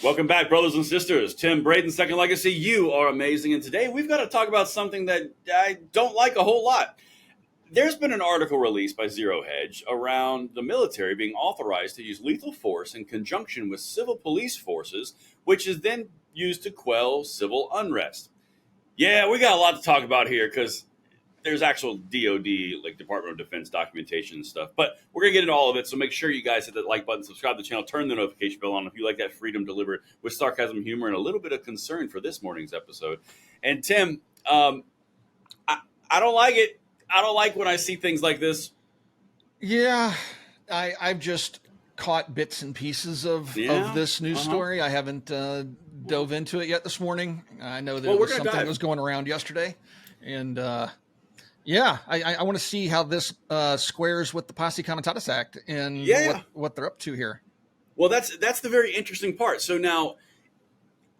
Welcome back, brothers and sisters. Tim Braden, Second Legacy. You are amazing. And today we've got to talk about something that I don't like a whole lot. There's been an article released by Zero Hedge around the military being authorized to use lethal force in conjunction with civil police forces, which is then used to quell civil unrest. Yeah, we got a lot to talk about here because there's actual DoD, like Department of Defense documentation and stuff. But we're going to get into all of it. So make sure you guys hit that like button, subscribe to the channel, turn the notification bell on if you like that freedom delivered with sarcasm, humor, and a little bit of concern for this morning's episode. And Tim, I don't like it. I don't like when I see things like this. Yeah, I've just caught bits and pieces of this news story. I haven't dove into it yet this morning. I know that was something that was going around yesterday. And I want to see how this squares with the Posse Comitatus Act and what they're up to here. Well, that's the very interesting part. So now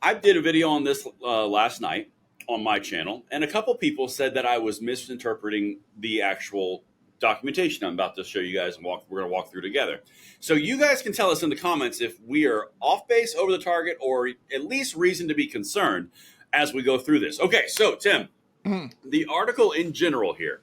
I did a video on this last night on my channel, and a couple people said that I was misinterpreting the actual documentation I'm about to show you guys and we're going to walk through together. So you guys can tell us in the comments if we are off base, over the target, or at least reason to be concerned as we go through this. Okay, so Tim, the article in general here,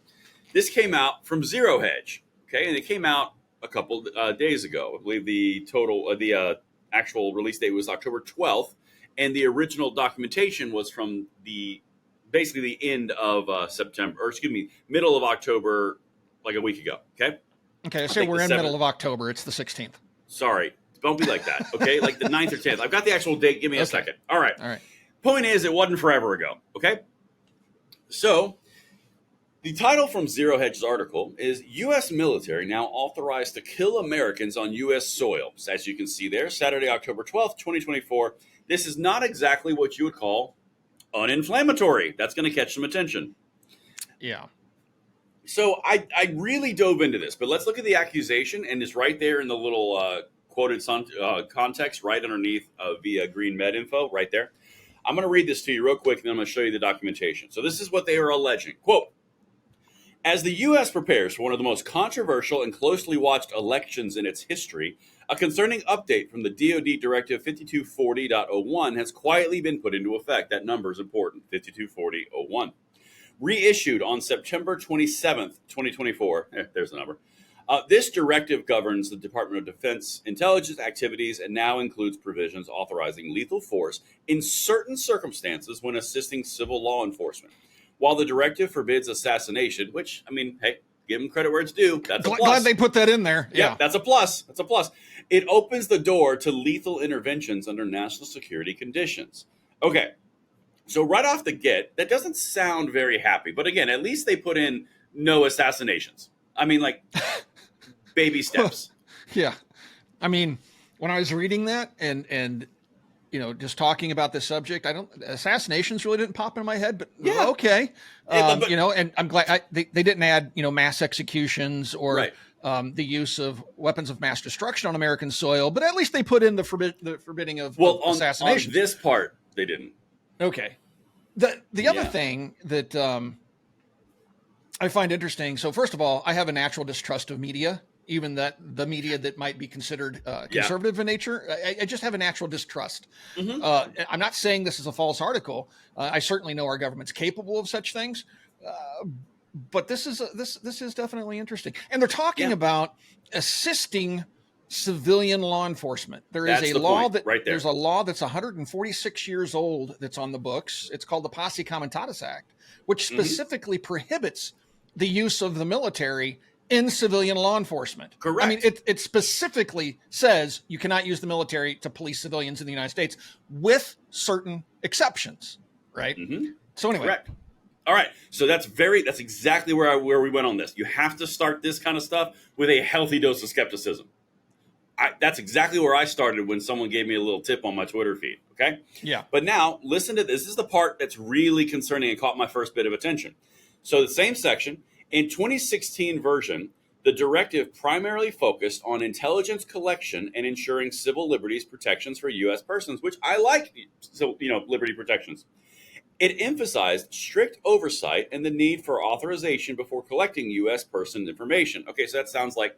this came out from Zero Hedge, okay, and it came out a couple days ago. I believe the actual release date was October 12th, and the original documentation was from basically the end of September, or excuse me, middle of October, like a week ago. Okay, so we're in the middle of October. It's the 16th. Sorry, don't be like that. Okay, like the 9th or 10th. I've got the actual date. Give me a second. All right. Point is, it wasn't forever ago. Okay. So, the title from Zero Hedge's article is U.S. military now authorized to kill Americans on U.S. soil. So as you can see there, Saturday, October 12th, 2024. This is not exactly what you would call uninflammatory. That's going to catch some attention. Yeah. So, I really dove into this, but let's look at the accusation, and it's right there in the little quoted context right underneath via Green Med info right there. I'm going to read this to you real quick, and then I'm going to show you the documentation. So this is what they are alleging. Quote, as the U.S. prepares for one of the most controversial and closely watched elections in its history, a concerning update from the DoD Directive 5240.01 has quietly been put into effect. That number is important, 5240.01. Reissued on September 27th, 2024. There's the number. This directive governs the Department of Defense intelligence activities and now includes provisions authorizing lethal force in certain circumstances when assisting civil law enforcement. While the directive forbids assassination, which, I mean, hey, give them credit where it's due. That's a plus. Glad they put that in there. Yeah, that's a plus. That's a plus. It opens the door to lethal interventions under national security conditions. Okay, so right off the get, that doesn't sound very happy. But again, at least they put in no assassinations. I mean, like... baby steps. Yeah. I mean, when I was reading that and just talking about this subject, assassinations really didn't pop in my head, but okay. And I'm glad they didn't add, mass executions or the use of weapons of mass destruction on American soil, but at least they put in the forbidding of assassinations. On this part, they didn't. Okay. The other thing that I find interesting. So first of all, I have a natural distrust of media. Even the media that might be considered conservative in nature, I just have a natural distrust. I'm not saying this is a false article. I certainly know our government's capable of such things, but this is definitely interesting. And they're talking about assisting civilian law enforcement. There's a law that's 146 years old that's on the books. It's called the Posse Comitatus Act, which specifically prohibits the use of the military in civilian law enforcement. Correct. I mean, it specifically says you cannot use the military to police civilians in the United States with certain exceptions, right? So anyway. Correct. All right. So that's exactly where we went on this. You have to start this kind of stuff with a healthy dose of skepticism. That's exactly where I started when someone gave me a little tip on my Twitter feed. Okay. Yeah. But now listen to this. This is the part that's really concerning and caught my first bit of attention. So the same section. In 2016 version, the directive primarily focused on intelligence collection and ensuring civil liberties protections for U.S. persons, which I like, liberty protections. It emphasized strict oversight and the need for authorization before collecting U.S. person information. Okay, so that sounds like,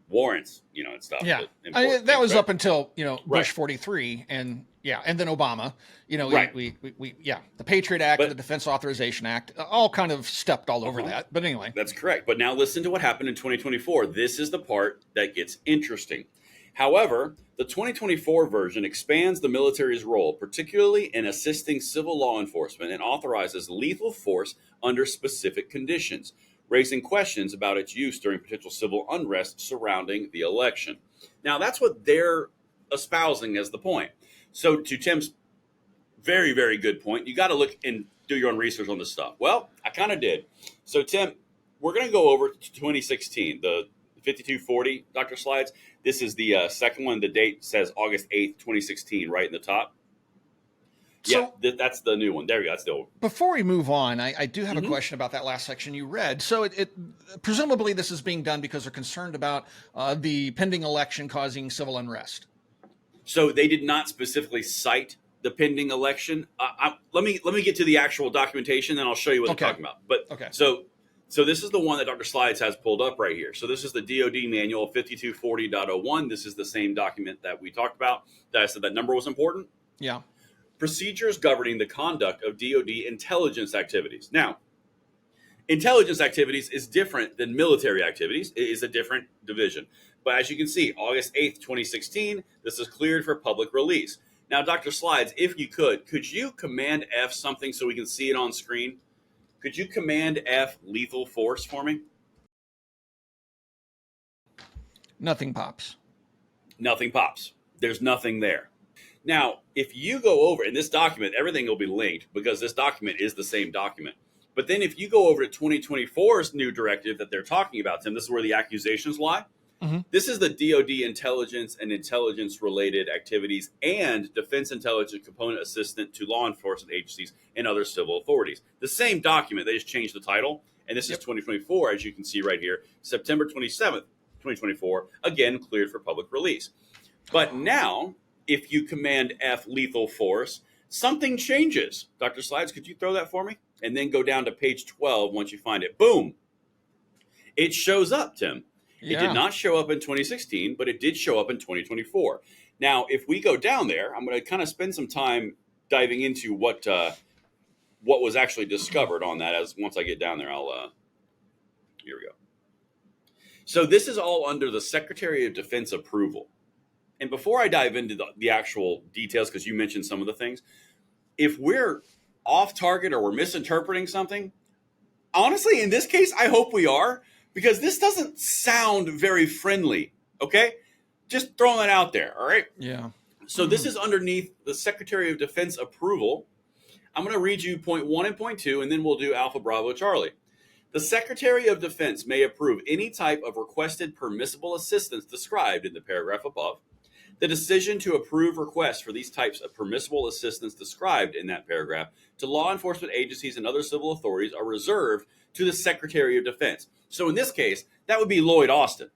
warrants, and stuff. Yeah, That was up until Bush Right. 43, and then Obama. Right. We the Patriot Act, But the Defense Authorization Act, all kind of stepped all over that. But anyway, that's correct. But now listen to what happened in 2024. This is the part that gets interesting. However, the 2024 version expands the military's role, particularly in assisting civil law enforcement, and authorizes lethal force under specific conditions, raising questions about its use during potential civil unrest surrounding the election. Now, that's what they're espousing as the point. So, to Tim's very, very good point, you got to look and do your own research on this stuff. Well, I kind of did. So, Tim, we're going to go over to 2016, the 5240 Dr. Slides. This is the second one. The date says August 8th, 2016, right in the top. So, yeah, that's the new one. There you go. That's the old. Before we move on, I do have a question about that last section you read. So it presumably this is being done because they're concerned about the pending election causing civil unrest. So they did not specifically cite the pending election. Let me get to the actual documentation, then I'll show you what they're talking about. But so this is the one that Dr. Slides has pulled up right here. So this is the DoD manual 5240.01. This is the same document that we talked about. That I said that number was important. Yeah. Procedures governing the conduct of DoD intelligence activities. Now, intelligence activities is different than military activities. It is a different division. But as you can see, August 8th, 2016, this is cleared for public release. Now, Dr. Slides, if you could you Command F something so we can see it on screen? Could you Command F lethal force for me? Nothing pops. Nothing pops. There's nothing there. Now, if you go over, in this document, everything will be linked because this document is the same document. But then if you go over to 2024's new directive that they're talking about, Tim, this is where the accusations lie. This is the DoD intelligence and intelligence-related activities and defense intelligence component assistant to law enforcement agencies and other civil authorities. The same document, they just changed the title. And this is 2024, as you can see right here, September 27th, 2024, again, cleared for public release. But now, if you Command F lethal force, something changes. Dr. Slides, could you throw that for me? And then go down to page 12 once you find it. Boom. It shows up, Tim. It did not show up in 2016, but it did show up in 2024. Now, if we go down there, I'm going to kind of spend some time diving into what was actually discovered on that. As once I get down there, here we go. So this is all under the Secretary of Defense approval. And before I dive into the actual details, because you mentioned some of the things, if we're off target or we're misinterpreting something, honestly, in this case, I hope we are, because this doesn't sound very friendly, okay? Just throwing that out there, all right? Yeah. So this is underneath the Secretary of Defense approval. I'm going to read you point 1 and point 2, and then we'll do Alpha Bravo Charlie. The Secretary of Defense may approve any type of requested permissible assistance described in the paragraph above. The decision to approve requests for these types of permissible assistance described in that paragraph to law enforcement agencies and other civil authorities are reserved to the Secretary of Defense. So in this case, that would be Lloyd Austin.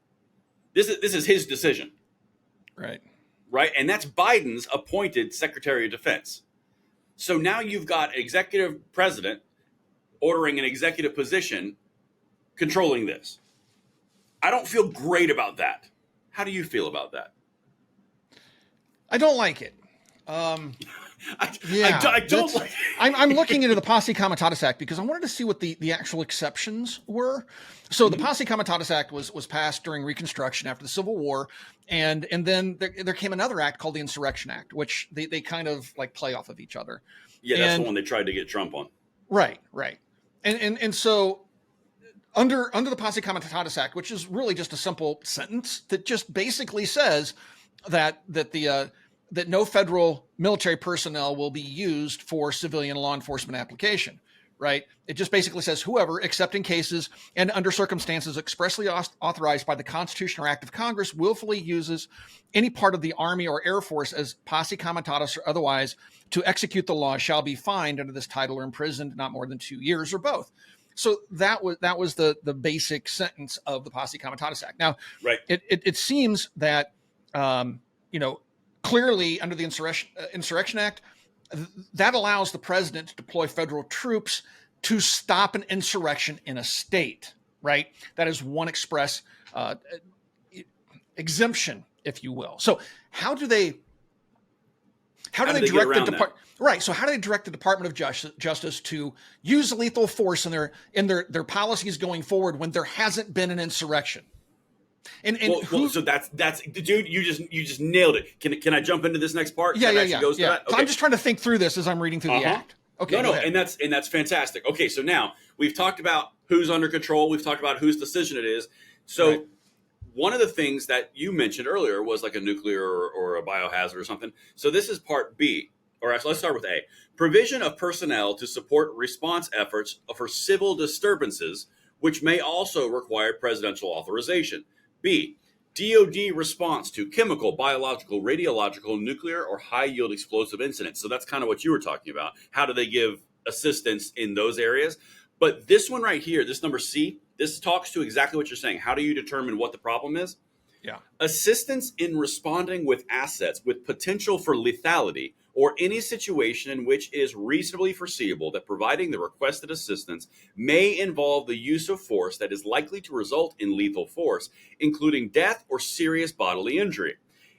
This is his decision. Right. Right? And that's Biden's appointed Secretary of Defense. So now you've got executive president ordering an executive position controlling this. I don't feel great about that. How do you feel about that? I don't like it. I don't like it. I'm looking into the Posse Comitatus Act because I wanted to see what the actual exceptions were. So the Posse Comitatus Act was passed during Reconstruction after the Civil War, and then there came another act called the Insurrection Act, which they kind of like play off of each other. Yeah, that's the one they tried to get Trump on. Right. And so under the Posse Comitatus Act, which is really just a simple sentence that just basically says that no federal military personnel will be used for civilian law enforcement application, right? It just basically says whoever, except in cases and under circumstances expressly authorized by the Constitution or Act of Congress, willfully uses any part of the Army or Air Force as posse comitatus or otherwise to execute the law shall be fined under this title or imprisoned not more than 2 years or both. So that was the basic sentence of the Posse Comitatus Act. Now, right. It seems that clearly under the Insurrection Act, that allows the president to deploy federal troops to stop an insurrection in a state, right? That is one express exemption, if you will. So how do they direct the department? Right. So how do they direct the Department of Justice to use lethal force in their policies going forward when there hasn't been an insurrection? So that's dude. You just nailed it. Can I jump into this next part? Yeah. Goes to that? Okay. So I'm just trying to think through this as I'm reading through the act. Okay. No, and that's fantastic. Okay, so now we've talked about who's under control. We've talked about whose decision it is. So. Right. One of the things that you mentioned earlier was like a nuclear or a biohazard or something. So this is part B, or actually, let's start with A. Provision of personnel to support response efforts for civil disturbances, which may also require presidential authorization. B, DoD response to chemical, biological, radiological, nuclear, or high-yield explosive incidents. So that's kind of what you were talking about. How do they give assistance in those areas? But this one right here, this number C, this talks to exactly what you're saying. How do you determine what the problem is? Yeah. Assistance in responding with assets with potential for lethality or any situation in which it is reasonably foreseeable that providing the requested assistance may involve the use of force that is likely to result in lethal force, including death or serious bodily injury.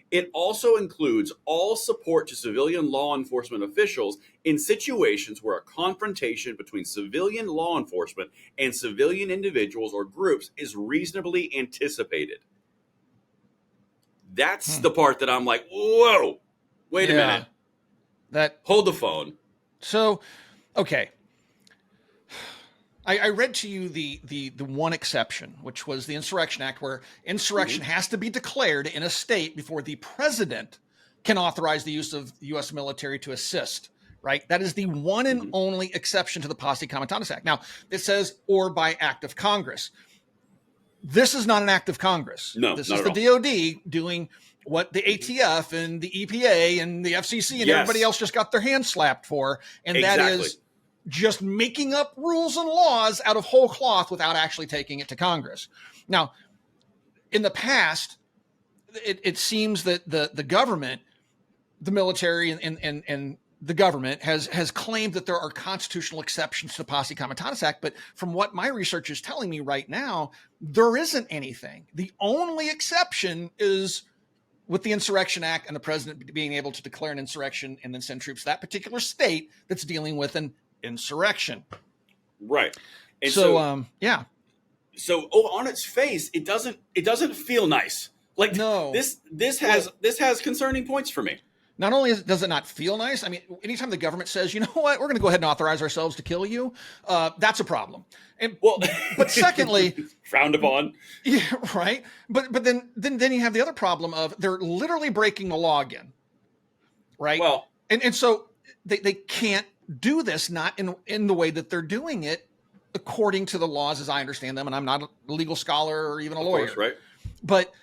It also includes all support to civilian law enforcement officials in situations where a confrontation between civilian law enforcement and civilian individuals or groups is reasonably anticipated. That's the part that I'm like, whoa, wait a minute. Hold the phone. So, okay. I read to you the one exception, which was the Insurrection Act, where insurrection has to be declared in a state before the president can authorize the use of the U.S. military to assist, right? That is the one and only exception to the Posse comitatus Act. Now, it says, or by act of Congress. This is not an act of Congress. No, this is the DOD doing what the ATF and the EPA and the FCC and everybody else just got their hands slapped for, and that is just making up rules and laws out of whole cloth without actually taking it to Congress. Now, in the past, it seems that the government, the military and the government has claimed that there are constitutional exceptions to the Posse comitatus Act, but from what my research is telling me right now, there isn't anything. The only exception is with the Insurrection Act and the president being able to declare an insurrection and then send troops to that particular state that's dealing with an insurrection. Right. And so So on its face, it doesn't feel nice. Like no, this has concerning points for me. Not only does it not feel nice, I mean, anytime the government says, you know what, we're going to go ahead and authorize ourselves to kill you, that's a problem. And but secondly, frowned upon. Yeah, right. But then you have the other problem of they're literally breaking the law again, right? Well, and so they can't do this not in the way that they're doing it according to the laws as I understand them, and I'm not a legal scholar or even a lawyer, course, right? But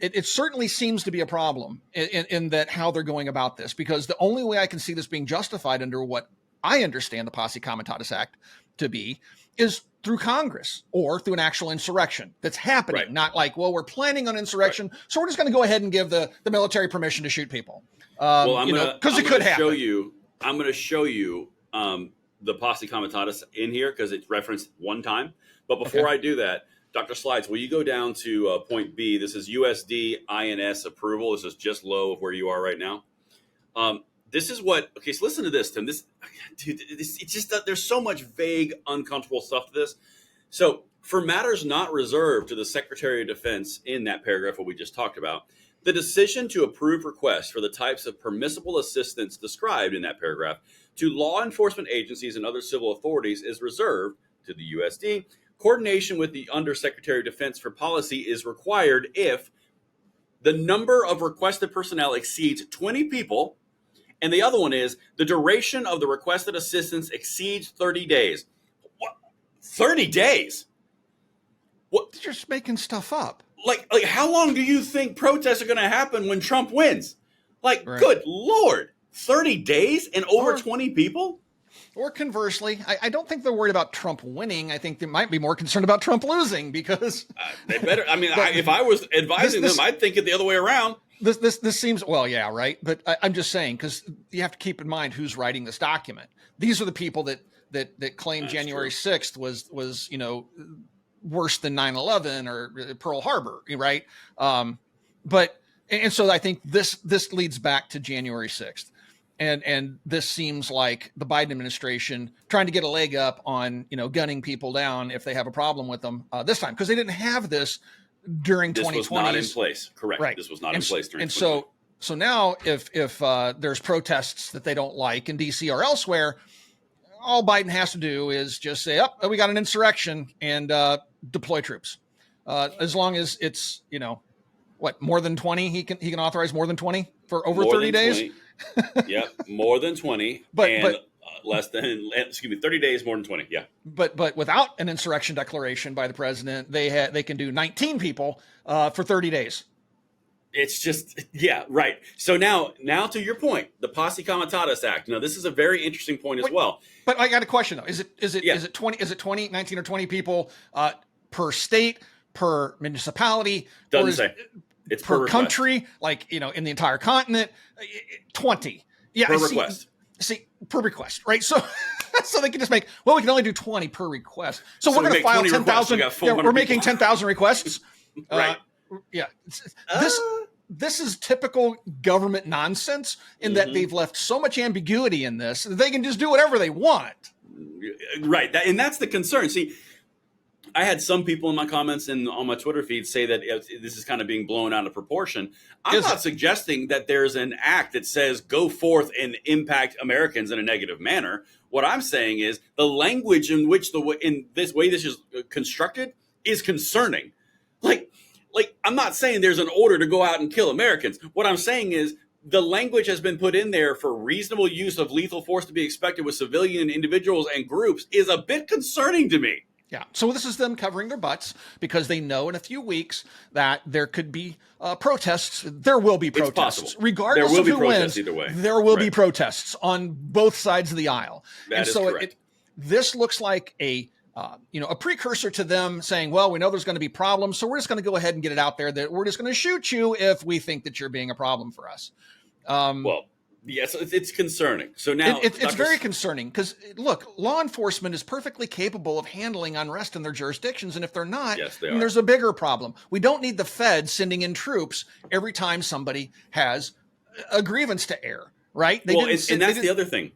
it certainly seems to be a problem in that how they're going about this, because the only way I can see this being justified under what I understand the Posse comitatus Act to be is through Congress or through an actual insurrection that's happening. Right. Not like, well, we're planning on insurrection, so we're just going to go ahead and give the military permission to shoot people. Because it could happen. I'm going to show you the Posse comitatus in here because it's referenced one time. But before I do that, Dr. Slides, will you go down to point B? This is USD INS approval. This is just low of where you are right now. This is what, okay, so listen to this, Tim. It's just that there's so much vague, uncomfortable stuff to this. So for matters not reserved to the Secretary of Defense in that paragraph what we just talked about, the decision to approve requests for the types of permissible assistance described in that paragraph to law enforcement agencies and other civil authorities is reserved to the USD. Coordination with the Undersecretary of Defense for policy is required if the number of requested personnel exceeds 20 people, and the other one is the duration of the requested assistance exceeds 30 days. What? 30 days? What? They're just making stuff up. Like how long do you think protests are going to happen when Trump wins? Like, Good Lord, 30 days and over 20 people? Or conversely, I don't think they're worried about Trump winning. I think they might be more concerned about Trump losing because they better. I mean, if I was advising them, I'd think it the other way around. This seems right. But I'm just saying because you have to keep in mind who's writing this document. These are the people that claim January 6th was worse than 9/11 or Pearl Harbor, right? And so I think this leads back to January 6th. And this seems like the Biden administration trying to get a leg up on, gunning people down if they have a problem with them this time, because they didn't have this during 2020. This was not in place. Correct. Right. This was not in place during. And so now if there's protests that they don't like in DC or elsewhere, all Biden has to do is just say, "Oh, we got an insurrection," and deploy troops. As long as it's more than 20, he can authorize more than 20 for over 30 days. Yep, more than 20, but less than 30 days, more than 20. Yeah, but without an insurrection declaration by the president, they can do 19 people for 30 days. It's just right. So now to your point, the Posse Comitatus Act. Now this is a very interesting point as well. But I got a question though. Is it 20 19 or 20 people per state, per municipality? Doesn't say. It's per country, like in the entire continent, 20. Yeah, per request. See, per request, right? So they can just make. Well, we can only do 20 per request. So we're going to file 10,000. We're making 10,000 requests. Right. This is typical government nonsense in that they've left so much ambiguity in this that they can just do whatever they want. Right, and that's the concern. See, I had some people in my comments and on my Twitter feed say that this is kind of being blown out of proportion. I'm not suggesting that there's an act that says go forth and impact Americans in a negative manner. What I'm saying is the language in which this is constructed is concerning. Like I'm not saying there's an order to go out and kill Americans. What I'm saying is the language has been put in there for reasonable use of lethal force to be expected with civilian individuals and groups is a bit concerning to me. Yeah. So this is them covering their butts because they know in a few weeks that there could be protests. There will be protests. Regardless of who wins, either way. There will be protests on both sides of the aisle. That is correct. This looks like a precursor to them saying, well, we know there's going to be problems, so we're just going to go ahead and get it out there that we're just going to shoot you if we think that you're being a problem for us. Yes, it's concerning. So now it's very concerning because look, law enforcement is perfectly capable of handling unrest in their jurisdictions, and if they're not, then there's a bigger problem. We don't need the Fed sending in troops every time somebody has a grievance to air, right? The other thing.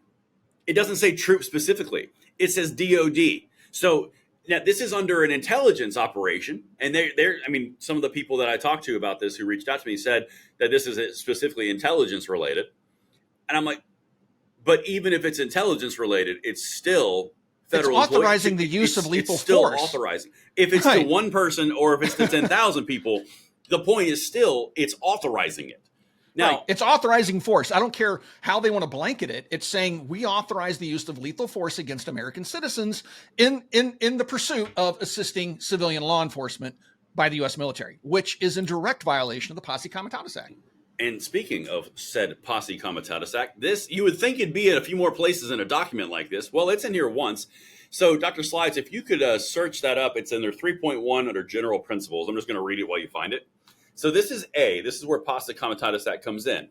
It doesn't say troops specifically. It says DOD. So now this is under an intelligence operation, and some of the people that I talked to about this who reached out to me said that this is specifically intelligence related. And I'm like, but even if it's intelligence related, it's still federal. It's authorizing the use of lethal force. Still authorizing. If it's to one person or if it's to 10,000 people, the point is still it's authorizing it. Now, it's authorizing force. I don't care how they want to blanket it. It's saying we authorize the use of lethal force against American citizens in the pursuit of assisting civilian law enforcement by the U.S. military, which is in direct violation of the Posse Comitatus Act. And speaking of said Posse Comitatus Act, this you would think it'd be in a few more places in a document like this. Well, it's in here once. So, Dr. Slides, if you could search that up, it's in their 3.1 under General Principles. I'm just going to read it while you find it. So this is This is where Posse Comitatus Act comes in.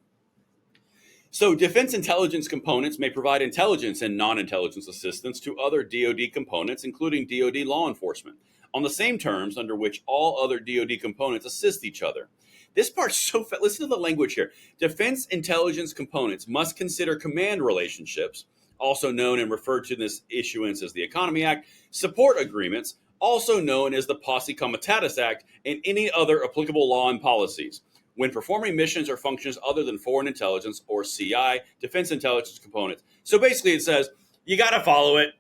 So defense intelligence components may provide intelligence and non-intelligence assistance to other DoD components, including DoD law enforcement, on the same terms under which all other DoD components assist each other. This part's so fast. Listen to the language here. Defense intelligence components must consider command relationships, also known and referred to in this issuance as the Economy Act, support agreements, also known as the Posse Comitatus Act, and any other applicable law and policies, when performing missions or functions other than foreign intelligence or CI, defense intelligence components. So basically it says, you got to follow it,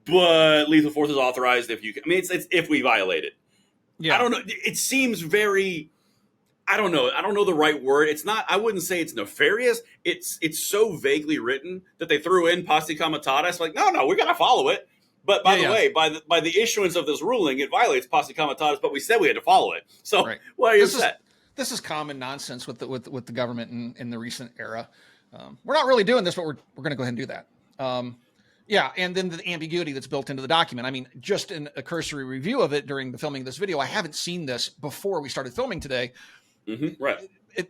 but lethal force is authorized if you can. I mean, it's if we violate it. Yeah. I don't know. It seems very... I don't know the right word. It's not, I wouldn't say it's nefarious. It's so vaguely written that they threw in Posse Comitatus. Like, no, we got to follow it. But by the way, by the issuance of this ruling, it violates Posse Comitatus, but we said we had to follow it. So why is that? This is common nonsense with the government in the recent era. We're not really doing this, but we're going to go ahead and do that. And then the ambiguity that's built into the document. I mean, just in a cursory review of it during the filming of this video, I haven't seen this before we started filming today. Mm-hmm. Right.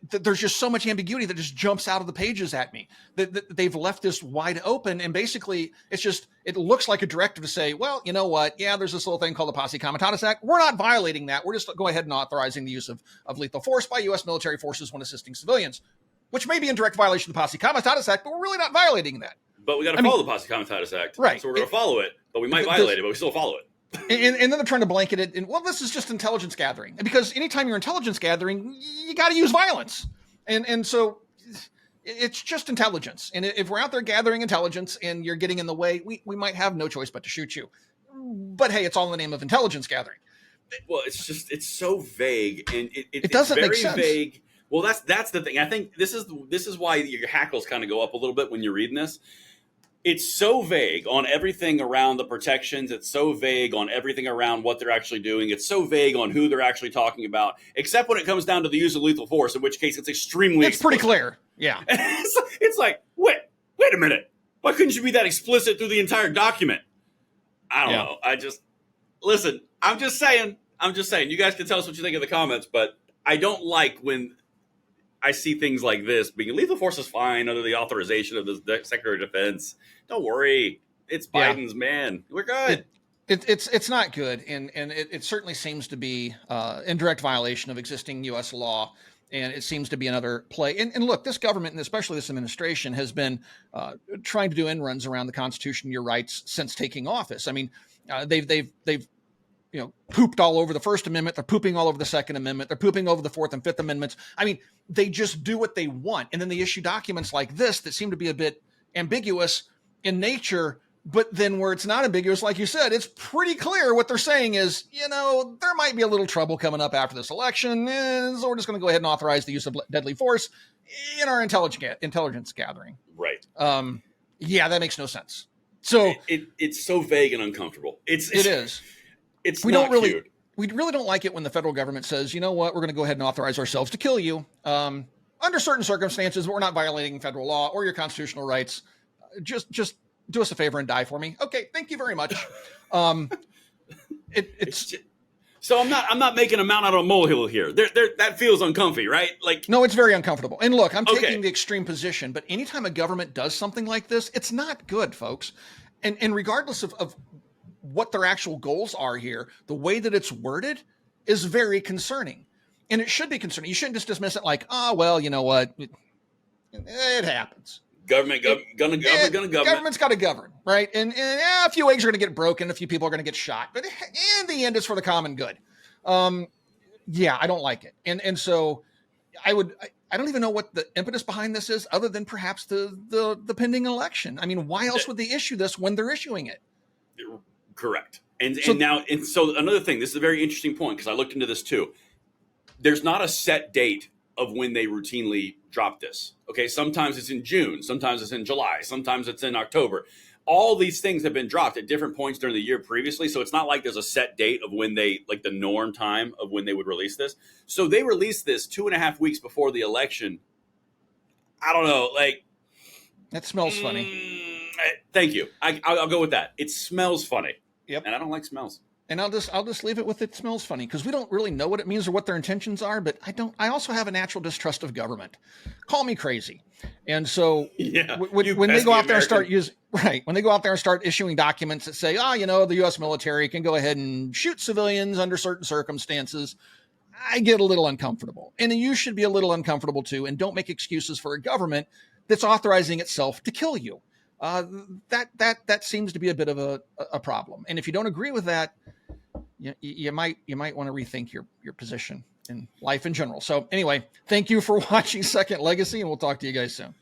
there's just so much ambiguity that just jumps out of the pages at me. That they've left this wide open, and basically it looks like a directive to say, well, you know what? Yeah, there's this little thing called the Posse Comitatus Act. We're not violating that. We're just go ahead and authorizing the use of lethal force by U.S. military forces when assisting civilians, which may be in direct violation of the Posse Comitatus Act, but we're really not violating that. But we got to follow the Posse Comitatus Act, right? So we're going to follow it, but we might violate it, but we still follow it. And then they're trying to blanket it in, well, this is just intelligence gathering. Because anytime you're intelligence gathering, you got to use violence. And so it's just intelligence. And if we're out there gathering intelligence and you're getting in the way, we might have no choice but to shoot you. But hey, it's all in the name of intelligence gathering. Well, it's so vague, and it doesn't very make sense. Vague. Well, that's the thing. I think this is why your hackles kind of go up a little bit when you're reading this. It's so vague on everything around the protections. It's so vague on everything around what they're actually doing. It's so vague on who they're actually talking about, except when it comes down to the use of lethal force, in which case it's extremely explicit. Pretty clear. Yeah. It's like, wait a minute. Why couldn't you be that explicit through the entire document? I don't know. Listen, I'm just saying. You guys can tell us what you think in the comments, but I don't like when I see things like this being lethal force is fine under the authorization of the Secretary of Defense. Don't worry. It's Biden's man. We're good. It's not good. And it certainly seems to be in direct violation of existing U.S. law. And it seems to be another play. And look, this government, and especially this administration, has been trying to do end runs around the Constitution and your rights since taking office. I mean, they've pooped all over the First Amendment. They're pooping all over the Second Amendment. They're pooping over the Fourth and Fifth Amendments. I mean, they just do what they want. And then they issue documents like this that seem to be a bit ambiguous in nature. But then where it's not ambiguous, like you said, it's pretty clear what they're saying is, there might be a little trouble coming up after this election. So we're just going to go ahead and authorize the use of deadly force in our intelligence gathering. Right. Yeah, that makes no sense. So it's so vague and uncomfortable. It is. It's not cute. We really don't like it when the federal government says, you know what, we're going to go ahead and authorize ourselves to kill you under certain circumstances, but we're not violating federal law or your constitutional rights. Just do us a favor and die for me. Okay, thank you very much. So I'm not making a mount out of a molehill here. That feels uncomfy, right? Like, no, it's very uncomfortable. And look, I'm taking the extreme position, but anytime a government does something like this, it's not good, folks. And regardless of what their actual goals are here, the way that it's worded is very concerning. And it should be concerning. You shouldn't just dismiss it like, oh, well, you know what? It happens. Government's got to govern, right? And a few eggs are going to get broken. A few people are going to get shot. But in the end, it's for the common good. Yeah, I don't like it. And so I don't even know what the impetus behind this is other than perhaps the pending election. I mean, why else would they issue this when they're issuing it? Correct. And so another thing, this is a very interesting point because I looked into this too. There's not a set date of when they routinely drop this. Okay. Sometimes it's in June. Sometimes it's in July. Sometimes it's in October. All these things have been dropped at different points during the year previously. So it's not like there's a set date of when like the norm time of when they would release this. So they released this 2.5 weeks before the election. I don't know. Like, that smells funny. Thank you. I'll go with that. It smells funny. Yep. And I don't like smells. And I'll just leave it with it smells funny because we don't really know what it means or what their intentions are. But I also have a natural distrust of government. Call me crazy. And so when they go out there and start when they go out there and start issuing documents that say, the U.S. military can go ahead and shoot civilians under certain circumstances, I get a little uncomfortable. And you should be a little uncomfortable too. And don't make excuses for a government that's authorizing itself to kill you. That seems to be a bit of a problem. And if you don't agree with that, you might want to rethink your position in life in general. So anyway, thank you for watching Second Legacy, and we'll talk to you guys soon.